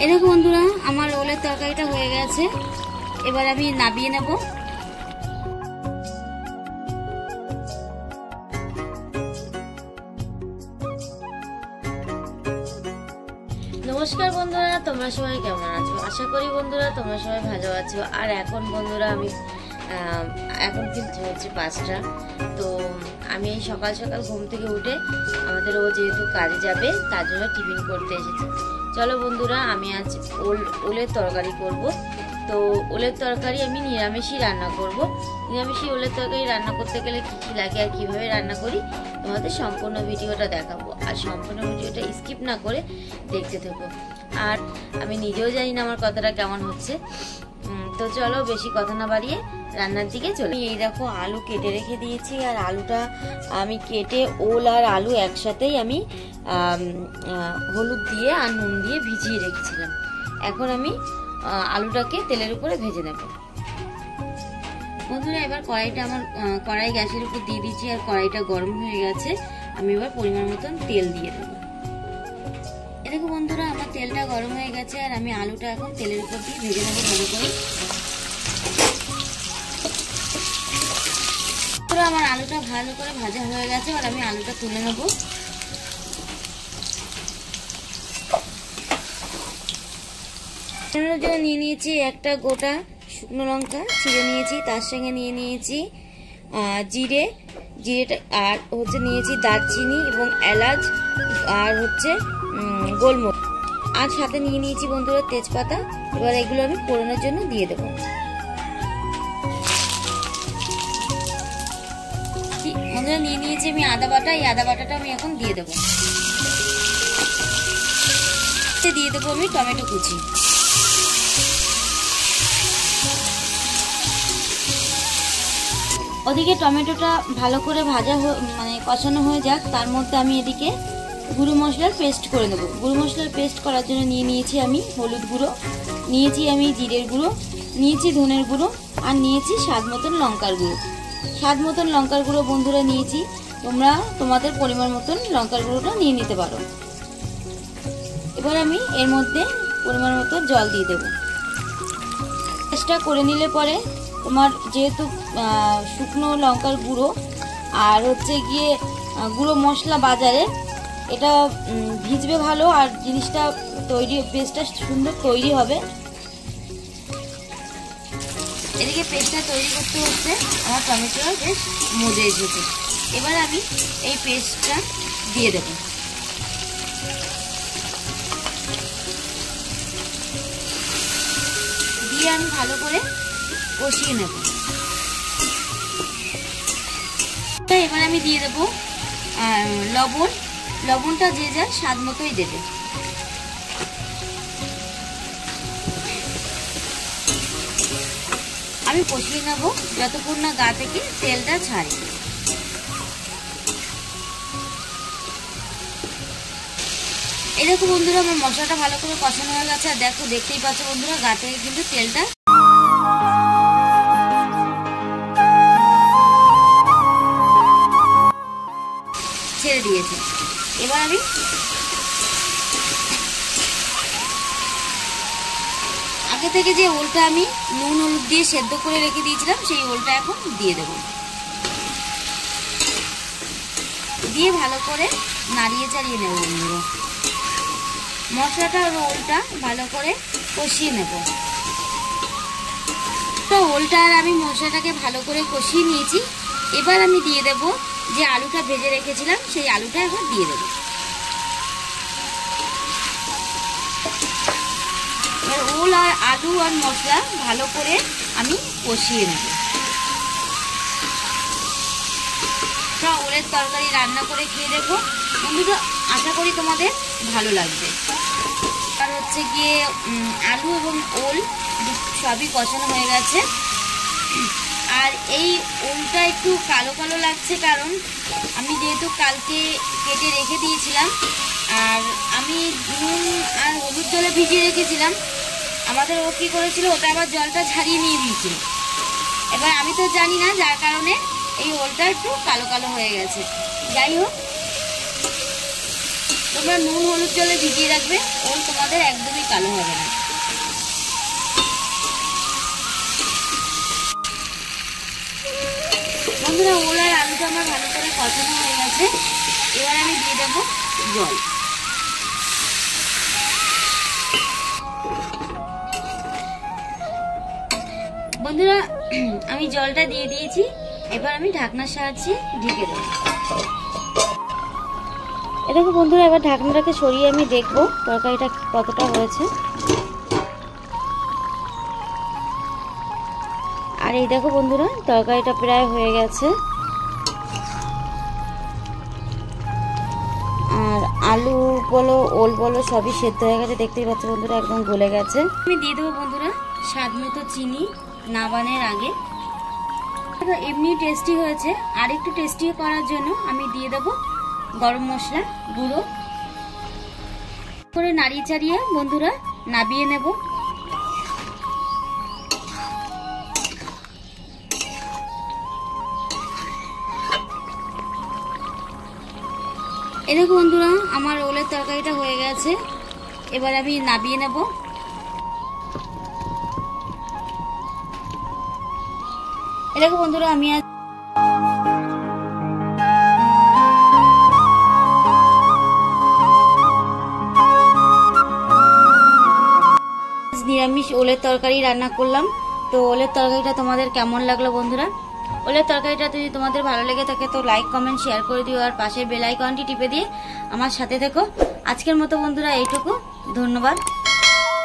এই দেখো বন্ধুরা, আমার ওলের তরকারিটা হয়ে গেছে। এবার আমি নামিয়ে নেব। নমস্কার বন্ধুরা, তোমরা সবাই কেমন আছো? আশা করি বন্ধুরা তোমরা সবাই ভালো আছো। আর এখন বন্ধুরা আমি এখন কিন্তু হচ্ছে 5টা। তো আমি এই সকাল সকাল ঘুম থেকে উঠে আমাদের ও যেহেতু কাজে যাবে তার জন্য টিফিন করতে এসেছি। চলো বন্ধুরা, আমি আজ ওলের তরকারি করব। তো ওলের তরকারি আমি নিরামিষই রান্না করব। নিরামিষই ওলের তরকারি রান্না করতে গেলে কী কী লাগে আর কীভাবে রান্না করি তোমাদের সম্পূর্ণ ভিডিওটা দেখাবো। আর সম্পূর্ণ ভিডিওটা স্কিপ না করে দেখতে থাকো। আর আমি নিজেও জানি না আমার কথাটা কেমন হচ্ছে। তো চলো বেশি কথা না বাড়িয়ে রান্নার দিকে চলে। এই দেখো আলু কেটে রেখে দিয়েছি। আর আলুটা আমি কেটে ওল আর আলু একসাথেই আমি হলুদ দিয়ে আর নুন দিয়ে ভিজিয়ে রেখেছিলাম। এখন আমি আলুটাকে তেলের উপরে ভেজে নেব। বন্ধুরা, এবার কড়াই গ্যাসের উপর দিয়ে দিচ্ছি। আর কড়াইটা গরম হয়ে গেছে। আমি এবার পরিমাণ মতন তেল দিয়ে দেবো। দেখো বন্ধুরা, আমার তেলটা গরম হয়ে গেছে। আর আমি আলুটা এখন তেলের উপর দিয়ে ভেজে নেবো ভালো করে। আমার আলুটা ভালো করে ভাজা হয়ে গেছে। আর আমি আলুটা তুলে নেবো। জন্য নিয়ে নিয়েছি একটা গোটা শুকনো লঙ্কা ছিঁড়ে নিয়েছি। তার সঙ্গে নিয়ে নিয়েছি জিরেটা, আর হচ্ছে নিয়েছি দারচিনি এবং এলাচ, আর হচ্ছে গোলমরিচ, আর সাথে নিয়ে নিয়েছি বন্ধুরা তেজপাতা। এবার এগুলো আমি ফোড়নের জন্য দিয়ে দেবো। বন্ধুরা, নিয়ে নিয়েছি আমি আদা বাটা। এই আদা বাটাটা আমি এখন দিয়ে দেবো। দিয়ে দেবো আমি টমেটো কুচি। ওদিকে টমেটোটা ভালো করে ভাজা কষানো হয়ে যাক, তার মধ্যে আমি এদিকে গুঁড়ো মশলার পেস্ট করে নেবো। গুঁড়ো মশলার পেস্ট করার জন্য নিয়ে নিয়েছি আমি হলুদ গুঁড়ো, নিয়েছি আমি জিরের গুঁড়ো, নিয়েছি ধনের গুঁড়ো, আর নিয়েছি স্বাদ মতন লঙ্কার গুঁড়ো। স্বাদ মতন লঙ্কার গুঁড়ো বন্ধুরা নিয়েছি। তোমরা তোমাদের পরিমাণ মতন লঙ্কার গুঁড়োটা নিয়ে নিতে পারো। এবার আমি এর মধ্যে পরিমাণ মতো জল দিয়ে দেবো। পেস্টটা করে নিলে পরে তোমার যেহেতু শুকনো লঙ্কার গুঁড়ো আর হচ্ছে গিয়ে গুঁড়ো মশলা বাজারে, এটা ভিজবে ভালো আর জিনিসটা পেস্টটা সুন্দর তৈরি হবে। এদিকে পেস্টটা তৈরি করতে হচ্ছে আমার টমেটোটা বেশ মজে এসেছে। এবার আমি এই পেস্টটা দিয়ে দেব। দিয়ে আমি ভালো করে কষিয়ে নেব। এবার আমি দিয়ে দেবো লবণ। লবণটা যে যার স্বাদ মতোই দেবে। আমি কষিয়ে নেব যতক্ষণ না গা থেকে তেলটা ছাড়ে। এই দেখো বন্ধুরা, আমার মশলাটা ভালো করে কষানো হয়ে গেছে। আর দেখো, দেখতেই পাচ্ছ বন্ধুরা, গা থেকে কিন্তু তেলটা ছেড়ে দিয়েছে। এবার আমি আগে থেকে যে ওলটা আমি নুন হলুদ দিয়ে সেদ্ধ করে রেখে দিয়েছিলাম, সেই ওলটা এখন দিয়ে দেব। দিয়ে ভালো করে নাড়িয়ে চাড়িয়ে নেব বন্ধুরা। মশলাটা আর ওলটা ভালো করে কষিয়ে নেব। তো ওলটা আর আমি মশলাটাকে ভালো করে কষিয়ে নিয়েছি। এবার আমি দিয়ে দেব যে আলুটা ভেজে রেখেছিলাম, সেই আলুটা এখন দিয়ে দেব। এবার ওল আর আলু আর মশলা ভালো করে আমি কষিয়ে নেব। ওলের তরকারি রান্না করে খেয়ে দেখো বন্ধুরা, আশা করি তোমাদের ভালো লাগবে। আর হচ্ছে গিয়ে আলু এবং ওল সবই কষানো হয়ে গেছে। আর এই ওলটা একটু কালো কালো লাগছে, কারণ আমি যেহেতু কালকে কেটে রেখে দিয়েছিলাম আর আমি নুন আর হলুদ জলে ভিজিয়ে রেখেছিলাম। আমাদের ও কী করেছিল, ওটা আবার জলটা ছাড়িয়ে নিয়ে দিয়েছিল। এবার আমি তো জানি না, যার কারণে এই ওলটা একটু কালো কালো হয়ে গেছে। যাই হোক, তোমরা নুন হলুদ জলে ভিজিয়ে রাখবে, ওল তোমাদের একদমই কালো হবে না। বন্ধুরা ওল আর আলুটা আমার ভালো করে কষানো হয়ে গেছে, এবার আমি দিয়ে দেবো জল। বন্ধুরা আমি জলটা দিয়ে দিয়েছি, এবার আমি ঢাকনার সাহায্যে ঢেকে দেবো। এ দেখো বন্ধুরা, এবার ঢাকনাটাকে সরিয়ে আমি দেখবো তরকারিটা কতটা হয়েছে। আর এই দেখো বন্ধুরা, তরকারিটা প্রায় হয়ে গেছে। আর আলু বলো ওল বলো সবই সেদ্ধ হয়ে গেছে, দেখতেই পাচ্ছ বন্ধুরা একদম গলে গেছে। আমি দিয়ে দেবো বন্ধুরা স্বাদ মতো চিনি নাবানের আগে। এমনি টেস্টি হয়েছে, আর একটু টেস্টি করার জন্য আমি দিয়ে দেবো গরম মশলা গুঁড়ো করে নাড়িয়ে চাড়িয়ে বন্ধুরা নাবিয়ে নেব। এই দেখো বন্ধুরা আমার ওলের তরকারিটা হয়ে গেছে, এবার আমি নাবিয়ে নেব। এই দেখো বন্ধুরা আমি আজ নিরামিষ ওলের তরকারি রান্না করলাম। তো ওলের তরকারিটা তোমাদের কেমন লাগলো বন্ধুরা? ওলের তরকারিটা যদি তোমাদের ভালো লেগে থাকে তো লাইক কমেন্ট শেয়ার করে দিও, আর পাশের বেল আইকনটি টিপে দিয়ে আমার সাথে থেকো। আজকের মতো বন্ধুরা এইটুকু, ধন্যবাদ।